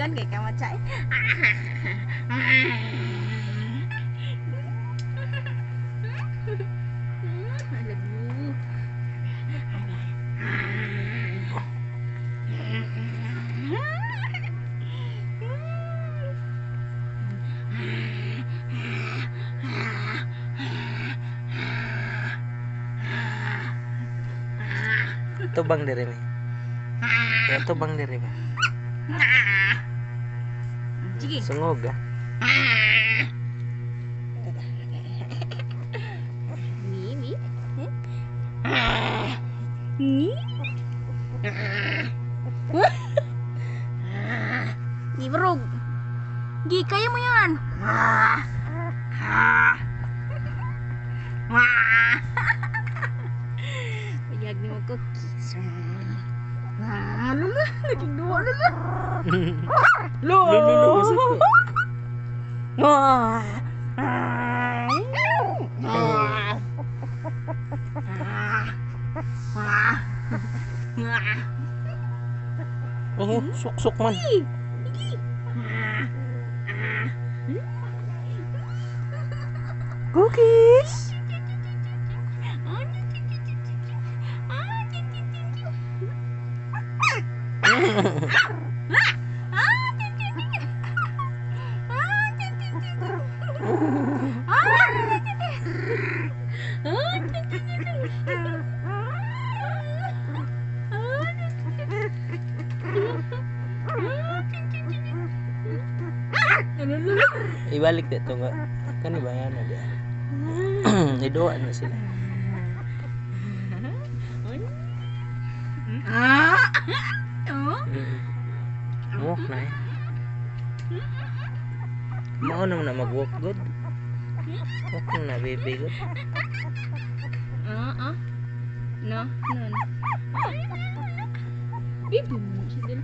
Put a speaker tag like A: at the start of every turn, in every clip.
A: kan kayak kamu cai.
B: Tubang diri mi. Ya tubang diri ba.
A: Sige.
B: Sungog ah.
A: Ni. Ni. Ni berog. Gi kaya mo yan. Payag ni mo cookies. Lala, naging duwa lala.
B: Lulu. Oh, suk-suk man. Cookies. Ibalik dito nga. Kan ibayan na dia. Idoan na sila. Walk na eh. Mao naman na mag-walk good. Walk na baby good.
A: No. Baby mo siya din.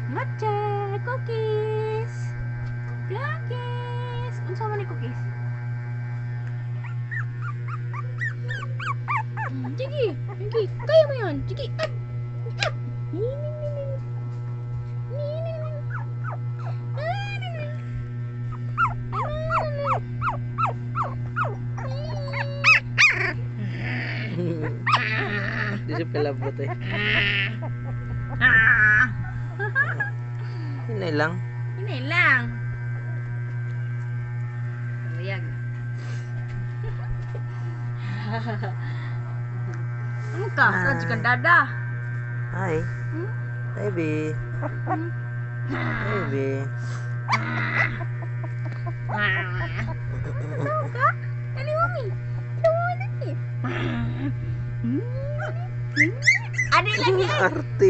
A: Matcha cookies. Unsa man ni cookies? Sige. Kaya mo yan. Sige.
B: Di siya palabot eh. Hinay lang.
A: Bayag. Ano ka? Sa chicken dada.
B: Hi. Baby. Baby.
A: Tahu ka? Ani mami. Tahu lagi. Ada lagi.
B: Arte.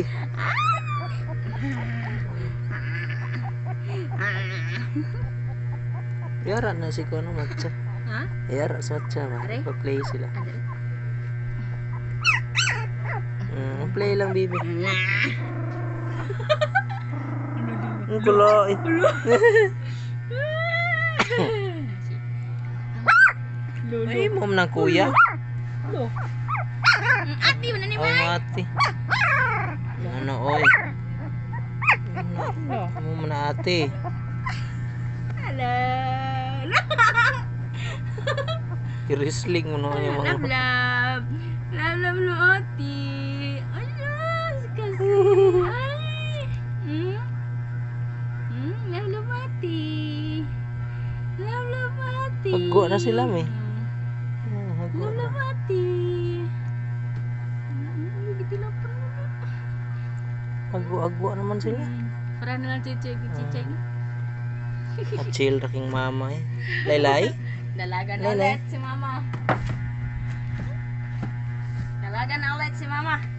B: Yara na si Kono matcha.
A: Ha?
B: Yara sa matcha ba?
A: Are?
B: Pa-play sila.
A: Ada.
B: Play lang baby. Ang kulo eh. Ay, mom ng kuya.
A: Ati mana ni
B: Ay,
A: mai?
B: mati. Ano, oy. Mom na ate.
A: Ala.
B: Kirisling mo yung mga...
A: Love lo ati. Alas kasi. Ay. Love ati. Love ati.
B: Paggo na sila, may.
A: Love ati.
B: Agwa naman sila.
A: Para na lang cicek.
B: Chill raking mama eh. Laylay?
A: Dalaga na
B: Lele.
A: ulit si mama.